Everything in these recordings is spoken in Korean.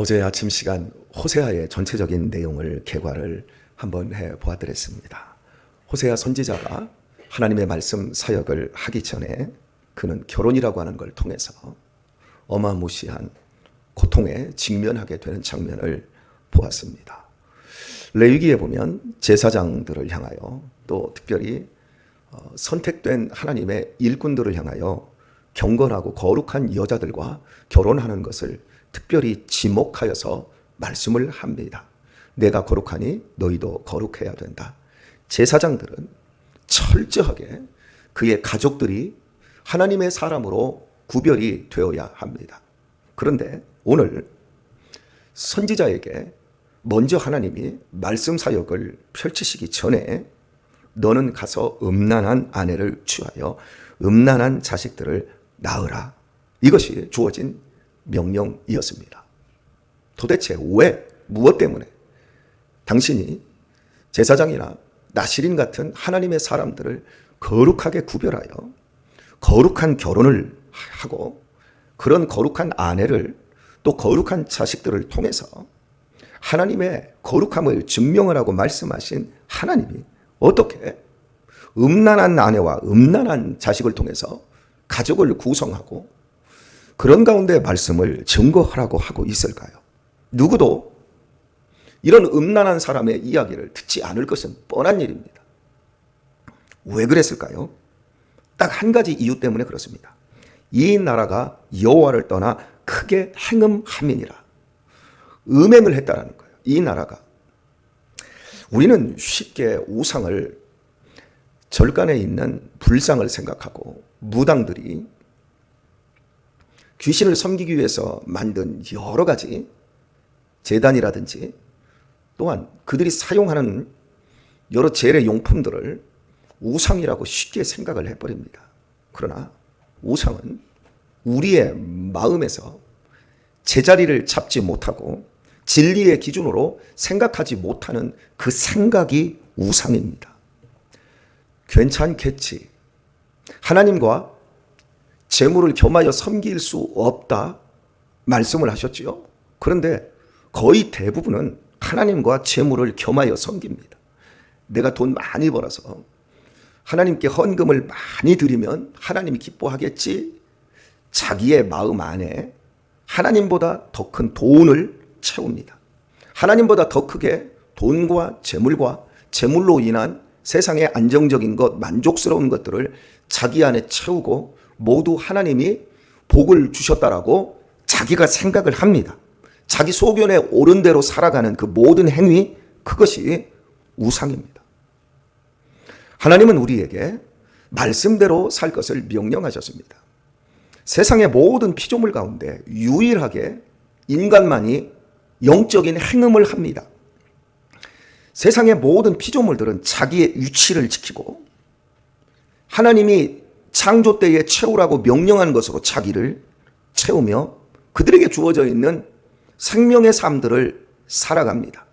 어제 아침 시간 호세아의 전체적인 내용을 개괄을 한번 해 보아드렸습니다. 호세아 선지자가 하나님의 말씀 사역을 하기 전에 그는 결혼이라고 하는 걸 통해서 어마무시한 고통에 직면하게 되는 장면을 보았습니다. 레위기에 보면 제사장들을 향하여 또 특별히 선택된 하나님의 일꾼들을 향하여 경건하고 거룩한 여자들과 결혼하는 것을 특별히 지목하여서 말씀을 합니다. 내가 거룩하니 너희도 거룩해야 된다. 제사장들은 철저하게 그의 가족들이 하나님의 사람으로 구별이 되어야 합니다. 그런데 오늘 선지자에게 먼저 하나님이 말씀 사역을 펼치시기 전에 너는 가서 음란한 아내를 취하여 음란한 자식들을 낳으라. 이것이 주어진 명령이었습니다. 도대체 왜, 무엇 때문에 당신이 제사장이나 나시린 같은 하나님의 사람들을 거룩하게 구별하여 거룩한 결혼을 하고 그런 거룩한 아내를 또 거룩한 자식들을 통해서 하나님의 거룩함을 증명하라고 말씀하신 하나님이 어떻게 음란한 아내와 음란한 자식을 통해서 가족을 구성하고 그런 가운데 말씀을 증거하라고 하고 있을까요? 누구도 이런 음란한 사람의 이야기를 듣지 않을 것은 뻔한 일입니다. 왜 그랬을까요? 딱 한 가지 이유 때문에 그렇습니다. 이 나라가 여호와를 떠나 크게 행음함이니라. 음행을 했다라는 거예요. 이 나라가. 우리는 쉽게 우상을 절간에 있는 불상을 생각하고 무당들이 귀신을 섬기기 위해서 만든 여러 가지 제단이라든지 또한 그들이 사용하는 여러 재래 용품들을 우상이라고 쉽게 생각을 해버립니다. 그러나 우상은 우리의 마음에서 제자리를 잡지 못하고 진리의 기준으로 생각하지 못하는 그 생각이 우상입니다. 괜찮겠지. 하나님과 재물을 겸하여 섬길 수 없다 말씀을 하셨지요. 그런데 거의 대부분은 하나님과 재물을 겸하여 섬깁니다. 내가 돈 많이 벌어서 하나님께 헌금을 많이 드리면 하나님이 기뻐하겠지. 자기의 마음 안에 하나님보다 더 큰 돈을 채웁니다. 하나님보다 더 크게 돈과 재물과 재물로 인한 세상의 안정적인 것, 만족스러운 것들을 자기 안에 채우고 모두 하나님이 복을 주셨다라고 자기가 생각을 합니다. 자기 소견에 옳은 대로 살아가는 그 모든 행위, 그것이 우상입니다. 하나님은 우리에게 말씀대로 살 것을 명령하셨습니다. 세상의 모든 피조물 가운데 유일하게 인간만이 영적인 행음을 합니다. 세상의 모든 피조물들은 자기의 위치를 지키고 하나님이 창조 때에 채우라고 명령한 것으로 자기를 채우며 그들에게 주어져 있는 생명의 삶들을 살아갑니다.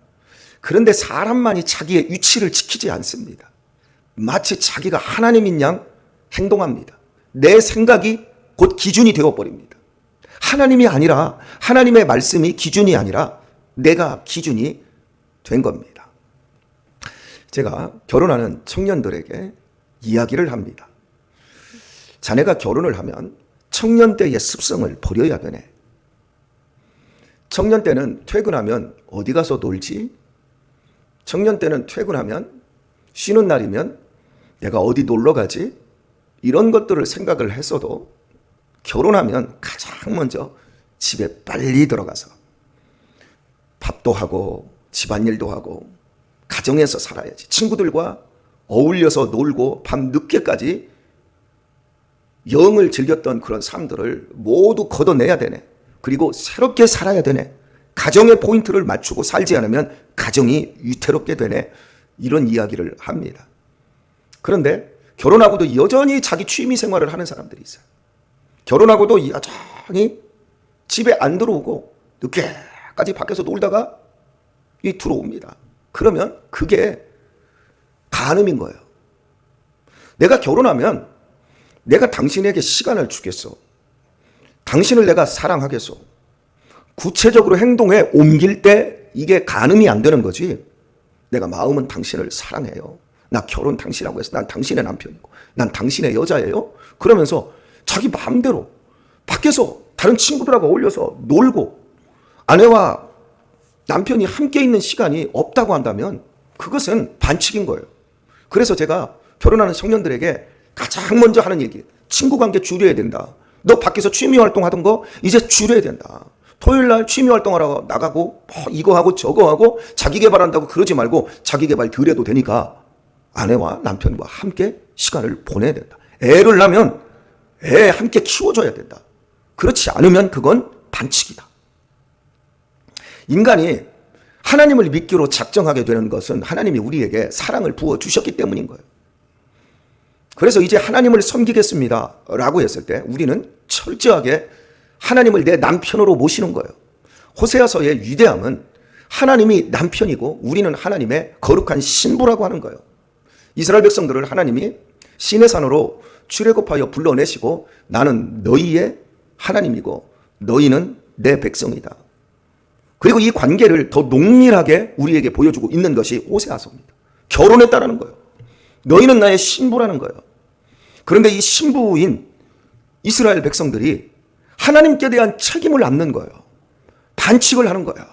그런데 사람만이 자기의 위치를 지키지 않습니다. 마치 자기가 하나님인 양 행동합니다. 내 생각이 곧 기준이 되어버립니다. 하나님이 아니라 하나님의 말씀이 기준이 아니라 내가 기준이 된 겁니다. 제가 결혼하는 청년들에게 이야기를 합니다. 자네가 결혼을 하면 청년 때의 습성을 버려야 되네. 청년 때는 퇴근하면 어디 가서 놀지? 청년 때는 퇴근하면 쉬는 날이면 내가 어디 놀러 가지? 이런 것들을 생각을 했어도 결혼하면 가장 먼저 집에 빨리 들어가서 밥도 하고 집안일도 하고 가정에서 살아야지. 친구들과 어울려서 놀고 밤 늦게까지 영을 즐겼던 그런 삶들을 모두 걷어내야 되네. 그리고 새롭게 살아야 되네. 가정의 포인트를 맞추고 살지 않으면 가정이 위태롭게 되네. 이런 이야기를 합니다. 그런데 결혼하고도 여전히 자기 취미 생활을 하는 사람들이 있어요. 결혼하고도 여전히 집에 안 들어오고 늦게까지 밖에서 놀다가 들어옵니다. 그러면 그게 간음인 거예요. 내가 결혼하면 내가 당신에게 시간을 주겠어. 당신을 내가 사랑하겠소. 구체적으로 행동에 옮길 때 이게 가늠이 안 되는 거지. 내가 마음은 당신을 사랑해요. 나 결혼 당신하고 해서 난 당신의 남편이고 난 당신의 여자예요. 그러면서 자기 마음대로 밖에서 다른 친구들하고 어울려서 놀고 아내와 남편이 함께 있는 시간이 없다고 한다면 그것은 반칙인 거예요. 그래서 제가 결혼하는 청년들에게 가장 먼저 하는 얘기, 친구 관계 줄여야 된다. 너 밖에서 취미 활동하던 거 이제 줄여야 된다. 토요일 날 취미 활동하러 나가고 뭐 이거 하고 저거 하고 자기 개발한다고 그러지 말고 자기 개발 덜 해도 되니까 아내와 남편과 함께 시간을 보내야 된다. 애를 낳으면 애 함께 키워줘야 된다. 그렇지 않으면 그건 반칙이다. 인간이 하나님을 믿기로 작정하게 되는 것은 하나님이 우리에게 사랑을 부어주셨기 때문인 거예요. 그래서 이제 하나님을 섬기겠습니다 라고 했을 때 우리는 철저하게 하나님을 내 남편으로 모시는 거예요. 호세아서의 위대함은 하나님이 남편이고 우리는 하나님의 거룩한 신부라고 하는 거예요. 이스라엘 백성들을 하나님이 시내산으로 출애굽하여 불러내시고 나는 너희의 하나님이고 너희는 내 백성이다. 그리고 이 관계를 더 농밀하게 우리에게 보여주고 있는 것이 호세아서입니다. 결혼했다라는 거예요. 너희는 나의 신부라는 거예요. 그런데 이 신부인 이스라엘 백성들이 하나님께 대한 책임을 안는 거예요. 반칙을 하는 거예요.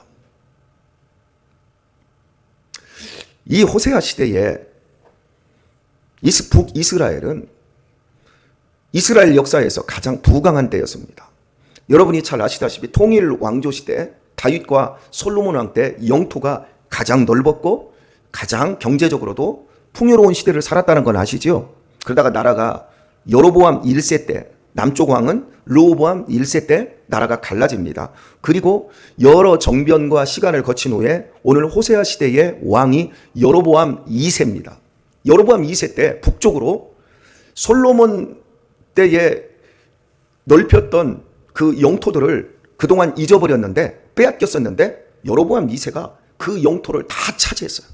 이 호세아 시대에 북이스라엘은 이스라엘 역사에서 가장 부강한 때였습니다. 여러분이 잘 아시다시피 통일 왕조 시대 다윗과 솔로몬 왕 때 영토가 가장 넓었고 가장 경제적으로도 풍요로운 시대를 살았다는 건 아시죠? 그러다가 나라가 여로보암 1세 때 남쪽 왕은 르호보암 1세 때 나라가 갈라집니다. 그리고 여러 정변과 시간을 거친 후에 오늘 호세아 시대의 왕이 여로보암 2세입니다. 여로보암 2세 때 북쪽으로 솔로몬 때에 넓혔던 그 영토들을 그동안 잊어버렸는데 빼앗겼었는데 여로보암 2세가 그 영토를 다 차지했어요.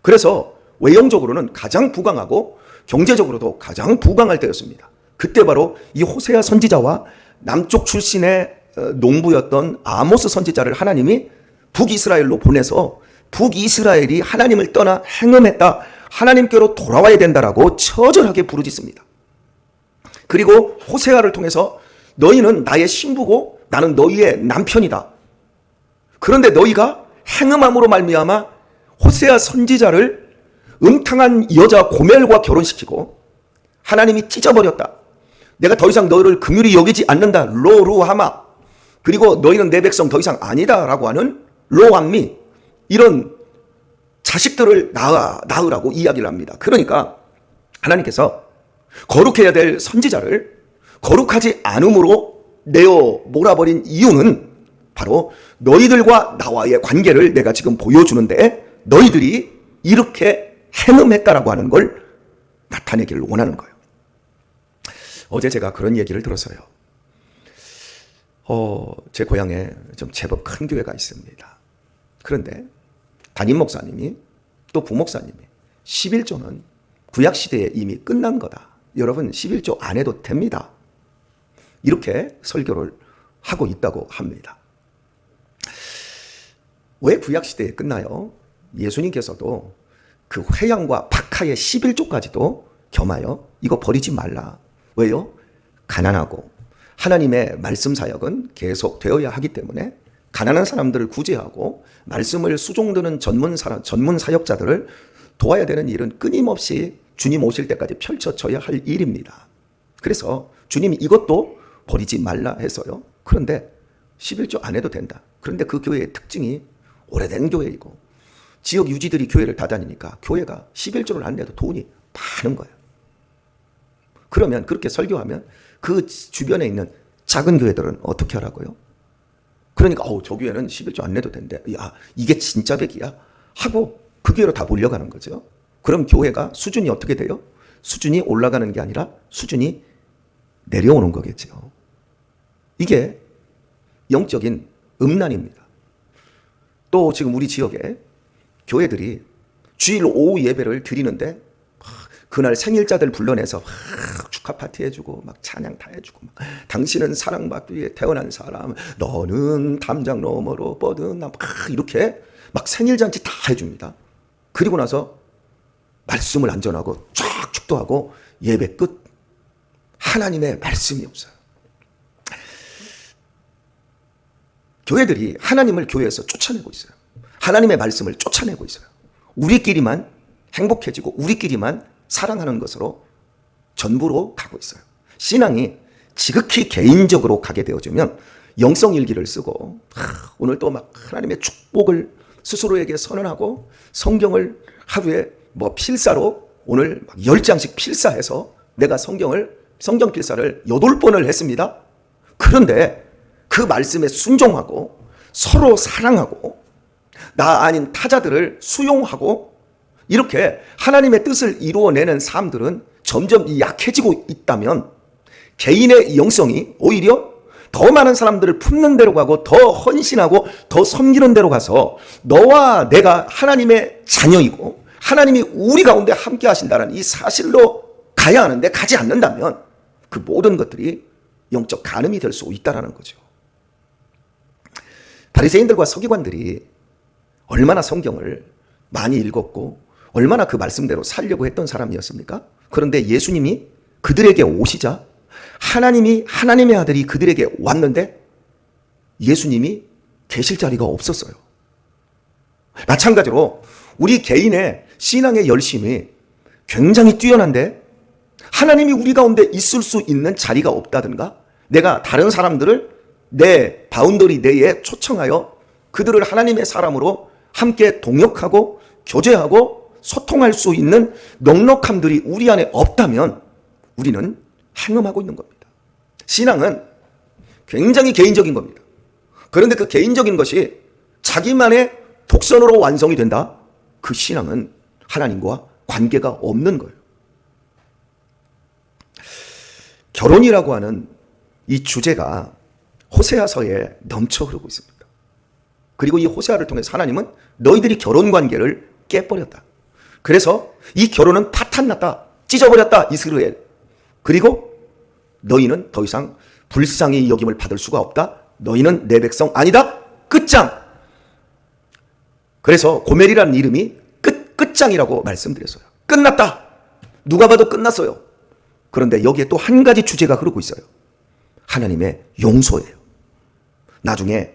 그래서 외형적으로는 가장 부강하고 경제적으로도 가장 부강할 때였습니다. 그때 바로 이 호세아 선지자와 남쪽 출신의 농부였던 아모스 선지자를 하나님이 북이스라엘로 보내서 북이스라엘이 하나님을 떠나 행음했다. 하나님께로 돌아와야 된다라고 처절하게 부르짖습니다. 그리고 호세아를 통해서 너희는 나의 신부고 나는 너희의 남편이다. 그런데 너희가 행음함으로 말미암아 호세아 선지자를 음탕한 여자 고멜과 결혼시키고 하나님이 찢어버렸다. 내가 더 이상 너희를 긍휼히 여기지 않는다. 로루하마. 그리고 너희는 내 백성 더 이상 아니다라고 하는 로왕미. 이런 자식들을 낳으라고 이야기를 합니다. 그러니까 하나님께서 거룩해야 될 선지자를 거룩하지 않음으로 내어 몰아버린 이유는 바로 너희들과 나와의 관계를 내가 지금 보여주는데 너희들이 이렇게 행음했다라고 하는 걸 나타내기를 원하는 거예요. 어제 제가 그런 얘기를 들었어요. 제 고향에 좀 제법 큰 교회가 있습니다. 그런데 담임 목사님이 또 부목사님이 11조는 구약시대에 이미 끝난 거다. 여러분 11조 안 해도 됩니다. 이렇게 설교를 하고 있다고 합니다. 왜 구약시대에 끝나요? 예수님께서도 그 회양과 박하의 11조까지도 겸하여 이거 버리지 말라. 왜요? 가난하고 하나님의 말씀 사역은 계속 되어야 하기 때문에 가난한 사람들을 구제하고 말씀을 수종드는 전문 사역자들을 도와야 되는 일은 끊임없이 주님 오실 때까지 펼쳐져야 할 일입니다. 그래서 주님이 이것도 버리지 말라 해서요. 그런데 11조 안 해도 된다. 그런데 그 교회의 특징이 오래된 교회이고 지역 유지들이 교회를 다 다니니까 교회가 11조를 안 내도 돈이 많은 거예요. 그러면 그렇게 설교하면 그 주변에 있는 작은 교회들은 어떻게 하라고요? 그러니까 저 교회는 11조 안 내도 된대. 야, 이게 진짜 백이야? 하고 그 교회로 다 몰려가는 거죠. 그럼 교회가 수준이 어떻게 돼요? 수준이 올라가는 게 아니라 수준이 내려오는 거겠죠. 이게 영적인 음란입니다. 또 지금 우리 지역에 교회들이 주일 오후 예배를 드리는데 그날 생일자들 불러내서 축하 파티 해주고 막 찬양 다 해주고 막 당신은 사랑받기 위해 태어난 사람, 너는 담장 너머로 뻗은 나, 막 이렇게 막 생일잔치 다 해줍니다. 그리고 나서 말씀을 안전하고 쫙 축도하고 예배 끝. 하나님의 말씀이 없어요. 교회들이 하나님을 교회에서 쫓아내고 있어요. 하나님의 말씀을 쫓아내고 있어요. 우리끼리만 행복해지고 우리끼리만 사랑하는 것으로 전부로 가고 있어요. 신앙이 지극히 개인적으로 가게 되어지면 영성일기를 쓰고 오늘 또 막 하나님의 축복을 스스로에게 선언하고 성경을 하루에 뭐 필사로 오늘 막 10장씩 필사해서 내가 성경 필사를 8번을 했습니다. 그런데 그 말씀에 순종하고 서로 사랑하고 나 아닌 타자들을 수용하고 이렇게 하나님의 뜻을 이루어내는 삶들은 점점 약해지고 있다면 개인의 영성이 오히려 더 많은 사람들을 품는 데로 가고 더 헌신하고 더 섬기는 데로 가서 너와 내가 하나님의 자녀이고 하나님이 우리 가운데 함께 하신다는 이 사실로 가야 하는데 가지 않는다면 그 모든 것들이 영적 간음이 될 수 있다는 거죠. 바리새인들과 서기관들이 얼마나 성경을 많이 읽었고 얼마나 그 말씀대로 살려고 했던 사람이었습니까? 그런데 예수님이 그들에게 오시자 하나님의 아들이 그들에게 왔는데 예수님이 계실 자리가 없었어요. 마찬가지로 우리 개인의 신앙의 열심이 굉장히 뛰어난데 하나님이 우리 가운데 있을 수 있는 자리가 없다든가 내가 다른 사람들을 내 바운더리 내에 초청하여 그들을 하나님의 사람으로 함께 동역하고 교제하고 소통할 수 있는 넉넉함들이 우리 안에 없다면 우리는 행음하고 있는 겁니다. 신앙은 굉장히 개인적인 겁니다. 그런데 그 개인적인 것이 자기만의 독선으로 완성이 된다? 그 신앙은 하나님과 관계가 없는 거예요. 결혼이라고 하는 이 주제가 호세아서에 넘쳐 흐르고 있습니다. 그리고 이 호세아를 통해서 하나님은 너희들이 결혼 관계를 깨버렸다. 그래서 이 결혼은 파탄났다. 찢어버렸다. 이스라엘. 그리고 너희는 더 이상 불쌍히 여김을 받을 수가 없다. 너희는 내 백성 아니다. 끝장. 그래서 고멜이라는 이름이 끝장이라고 말씀드렸어요. 끝났다. 누가 봐도 끝났어요. 그런데 여기에 또 한 가지 주제가 흐르고 있어요. 하나님의 용서예요. 나중에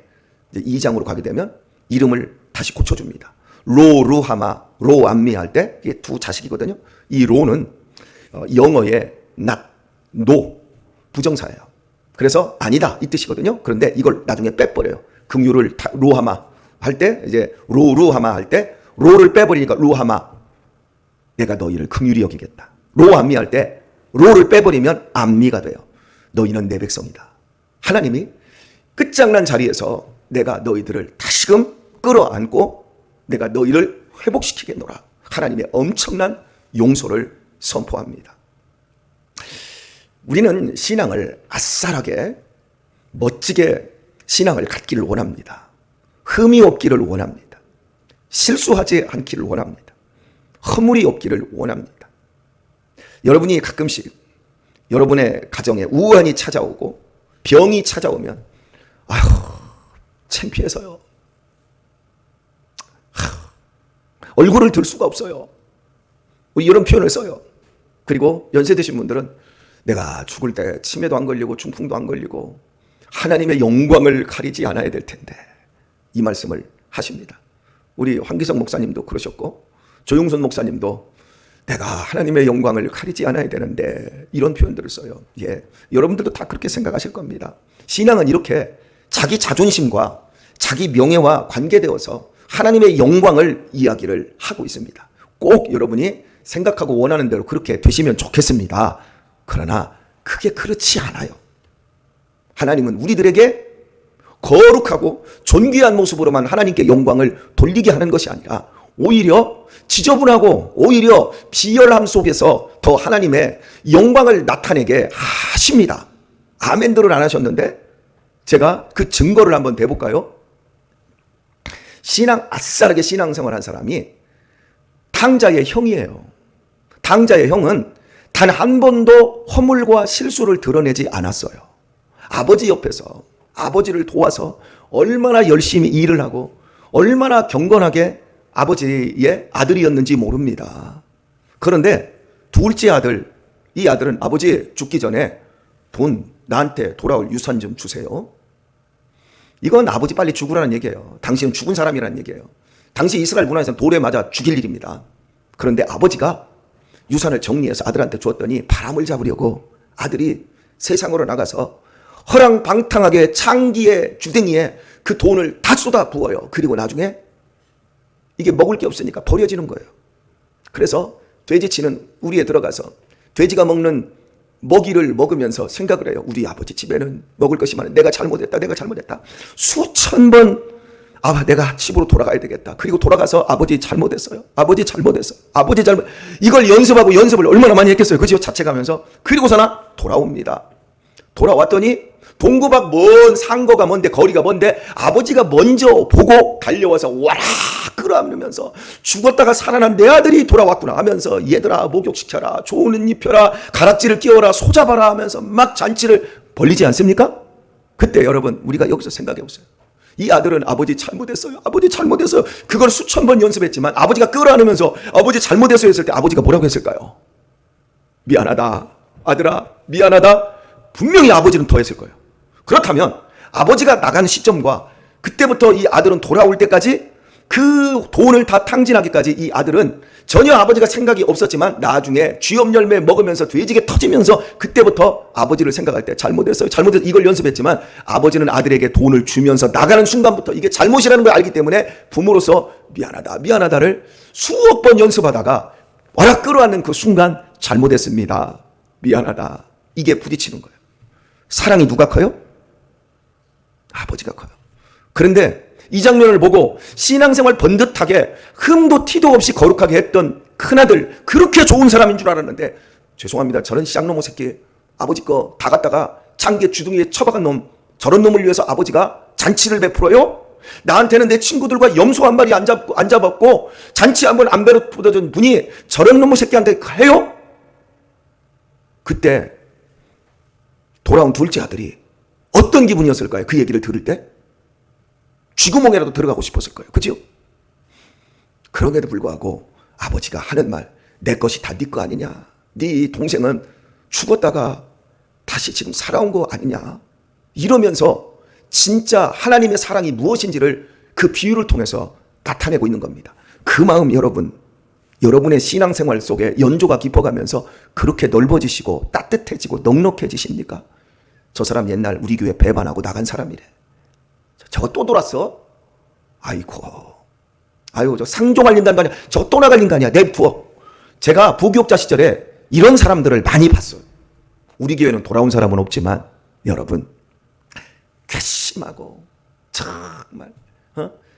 2장으로 가게 되면 이름을 다시 고쳐줍니다. 루하마, 로암미 할 때 이게 두 자식이거든요. 이 로는 영어의 not, no, 부정사예요. 그래서 아니다 이 뜻이거든요. 그런데 이걸 나중에 빼버려요. 긍휼을 로하마 할 때 이제 루하마 할 때 로를 빼버리니까 루하마, 내가 너희를 긍휼히 여기겠다. 로암미 할 때 로를 빼버리면 암미가 돼요. 너희는 내 백성이다. 하나님이 끝장난 자리에서 내가 너희들을 다시금 끌어안고 내가 너희를 회복시키겠노라. 하나님의 엄청난 용서를 선포합니다. 우리는 신앙을 아싸하게 멋지게 신앙을 갖기를 원합니다. 흠이 없기를 원합니다. 실수하지 않기를 원합니다. 허물이 없기를 원합니다. 여러분이 가끔씩 여러분의 가정에 우환이 찾아오고 병이 찾아오면 아휴 창피해서요. 얼굴을 들 수가 없어요. 이런 표현을 써요. 그리고 연세 드신 분들은 내가 죽을 때 치매도 안 걸리고 중풍도 안 걸리고 하나님의 영광을 가리지 않아야 될 텐데 이 말씀을 하십니다. 우리 황기성 목사님도 그러셨고 조용선 목사님도 내가 하나님의 영광을 가리지 않아야 되는데 이런 표현들을 써요. 예, 여러분들도 다 그렇게 생각하실 겁니다. 신앙은 이렇게 자기 자존심과 자기 명예와 관계되어서 하나님의 영광을 이야기를 하고 있습니다. 꼭 여러분이 생각하고 원하는 대로 그렇게 되시면 좋겠습니다. 그러나 그게 그렇지 않아요. 하나님은 우리들에게 거룩하고 존귀한 모습으로만 하나님께 영광을 돌리게 하는 것이 아니라 오히려 지저분하고 오히려 비열함 속에서 더 하나님의 영광을 나타내게 하십니다. 아멘들을 안 하셨는데 제가 그 증거를 한번 대볼까요? 아싸하게 신앙생활 한 사람이 탕자의 형이에요. 탕자의 형은 단 한 번도 허물과 실수를 드러내지 않았어요. 아버지 옆에서 아버지를 도와서 얼마나 열심히 일을 하고 얼마나 경건하게 아버지의 아들이었는지 모릅니다. 그런데 둘째 아들, 이 아들은 아버지 죽기 전에 돈, 나한테 돌아올 유산 좀 주세요. 이건 아버지 빨리 죽으라는 얘기예요. 당신은 죽은 사람이라는 얘기예요. 당시 이스라엘 문화에서는 돌에 맞아 죽일 일입니다. 그런데 아버지가 유산을 정리해서 아들한테 줬더니 바람을 잡으려고 아들이 세상으로 나가서 허랑방탕하게 창기의 주댕이에 그 돈을 다 쏟아 부어요. 그리고 나중에 이게 먹을 게 없으니까 버려지는 거예요. 그래서 돼지치는 우리에 들어가서 돼지가 먹는 먹이를 먹으면서 생각을 해요. 우리 아버지 집에는 먹을 것이 많은, 내가 잘못했다. 수천 번 내가 집으로 돌아가야 되겠다. 그리고 돌아가서 아버지 잘못했어요. 이걸 연습을 얼마나 많이 했겠어요. 그죠? 자책하면서. 그리고서나 돌아옵니다. 돌아왔더니 동구박 먼 상거가 먼데, 거리가 먼데 아버지가 먼저 보고 달려와서 와라 끌어안으면서 죽었다가 살아난 내 아들이 돌아왔구나 하면서 얘들아 목욕시켜라, 좋은 옷 입혀라, 가락지를 끼워라, 소잡아라 하면서 막 잔치를 벌리지 않습니까? 그때 여러분 우리가 여기서 생각해 보세요. 이 아들은 아버지 잘못했어요. 그걸 수천 번 연습했지만 아버지가 끌어안으면서 아버지 잘못했어요 했을 때 아버지가 뭐라고 했을까요? 미안하다 아들아, 미안하다. 분명히 아버지는 더 했을 거예요. 그렇다면 아버지가 나가는 시점과 그때부터 이 아들은 돌아올 때까지 그 돈을 다 탕진하기까지 이 아들은 전혀 아버지가 생각이 없었지만 나중에 쥐업 열매 먹으면서 돼지게 터지면서 그때부터 아버지를 생각할 때 잘못했어요. 이걸 연습했지만 아버지는 아들에게 돈을 주면서 나가는 순간부터 이게 잘못이라는 걸 알기 때문에 부모로서 미안하다를 수억 번 연습하다가 와라 끌어안는 그 순간 잘못했습니다. 미안하다. 이게 부딪히는 거예요. 사랑이 누가 커요? 아버지가 커요. 그런데 이 장면을 보고 신앙생활 번듯하게 흠도 티도 없이 거룩하게 했던 큰아들, 그렇게 좋은 사람인 줄 알았는데 죄송합니다. 저런 쌍놈의 새끼, 아버지 거 다 갖다가 창기에 주둥이에 처박은 놈, 저런 놈을 위해서 아버지가 잔치를 베풀어요? 나한테는 내 친구들과 염소 한 마리 안 잡았고 잔치 한 번 안 베풀어준 분이 저런 놈의 새끼한테 해요? 그때 돌아온 둘째 아들이 어떤 기분이었을까요? 그 얘기를 들을 때 쥐구멍에라도 들어가고 싶었을 거예요. 그죠? 그럼에도 불구하고 아버지가 하는 말, 내 것이 다 네 거 아니냐, 네 동생은 죽었다가 다시 지금 살아온 거 아니냐, 이러면서 진짜 하나님의 사랑이 무엇인지를 그 비유를 통해서 나타내고 있는 겁니다. 그 마음 여러분의 신앙생활 속에 연조가 깊어가면서 그렇게 넓어지시고 따뜻해지고 넉넉해지십니까? 저 사람 옛날 우리 교회 배반하고 나간 사람이래. 저거 또 돌았어? 아이고 저 상종할 인간 아니야. 저거 또 나갈 인간이야. 냅두어. 제가 부교육자 시절에 이런 사람들을 많이 봤어요. 우리 교회는 돌아온 사람은 없지만 여러분 괘씸하고 정말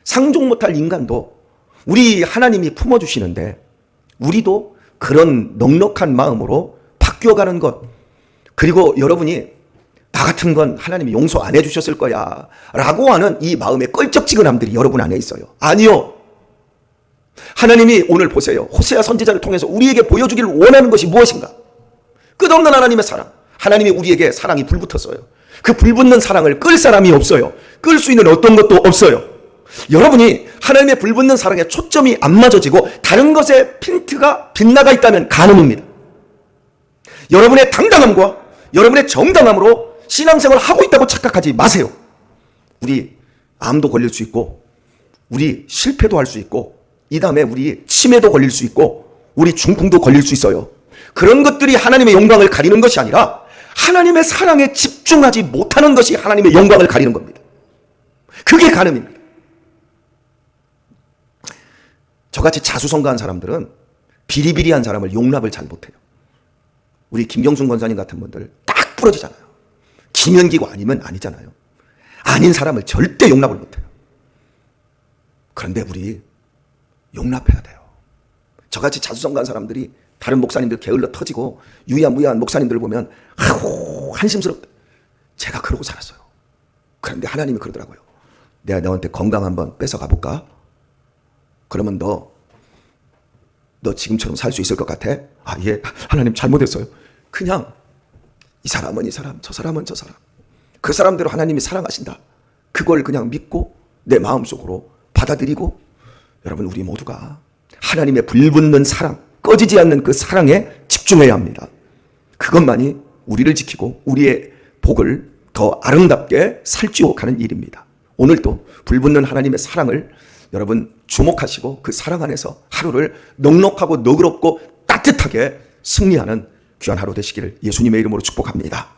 상종 못할 인간도 우리 하나님이 품어주시는데 우리도 그런 넉넉한 마음으로 바뀌어가는 것, 그리고 여러분이 나 같은 건 하나님이 용서 안 해주셨을 거야 라고 하는 이 마음의 껄쩍지근함들이 여러분 안에 있어요. 아니요. 하나님이 오늘 보세요. 호세아 선지자를 통해서 우리에게 보여주길 원하는 것이 무엇인가? 끝없는 하나님의 사랑. 하나님이 우리에게 사랑이 불붙었어요. 그 불붙는 사랑을 끌 사람이 없어요. 끌 수 있는 어떤 것도 없어요. 여러분이 하나님의 불붙는 사랑에 초점이 안 맞아지고 다른 것에 핀트가 빗나가 있다면 가늠입니다. 여러분의 당당함과 여러분의 정당함으로 신앙생활을 하고 있다고 착각하지 마세요. 우리 암도 걸릴 수 있고 우리 실패도 할 수 있고 이 다음에 우리 치매도 걸릴 수 있고 우리 중풍도 걸릴 수 있어요. 그런 것들이 하나님의 영광을 가리는 것이 아니라 하나님의 사랑에 집중하지 못하는 것이 하나님의 영광을 가리는 겁니다. 그게 가늠입니다. 저같이 자수성가한 사람들은 비리비리한 사람을 용납을 잘 못해요. 우리 김경순 권사님 같은 분들 딱 부러지잖아요. 김연기고 아니면 아니잖아요. 아닌 사람을 절대 용납을 못해요. 그런데 우리 용납해야 돼요. 저같이 자수성가한 사람들이 다른 목사님들 게을러 터지고 유야무야한 목사님들 보면 한심스럽다. 제가 그러고 살았어요. 그런데 하나님이 그러더라고요. 내가 너한테 건강 한번 뺏어가 볼까? 그러면 너 너 지금처럼 살 수 있을 것 같아? 아, 예, 하나님 잘못했어요. 그냥 이 사람은 이 사람, 저 사람은 저 사람. 그 사람대로 하나님이 사랑하신다. 그걸 그냥 믿고 내 마음속으로 받아들이고, 여러분, 우리 모두가 하나님의 불붙는 사랑, 꺼지지 않는 그 사랑에 집중해야 합니다. 그것만이 우리를 지키고 우리의 복을 더 아름답게 살찌워 가는 일입니다. 오늘도 불붙는 하나님의 사랑을 여러분 주목하시고 그 사랑 안에서 하루를 넉넉하고 너그럽고 따뜻하게 승리하는 귀한 하루 되시기를 예수님의 이름으로 축복합니다.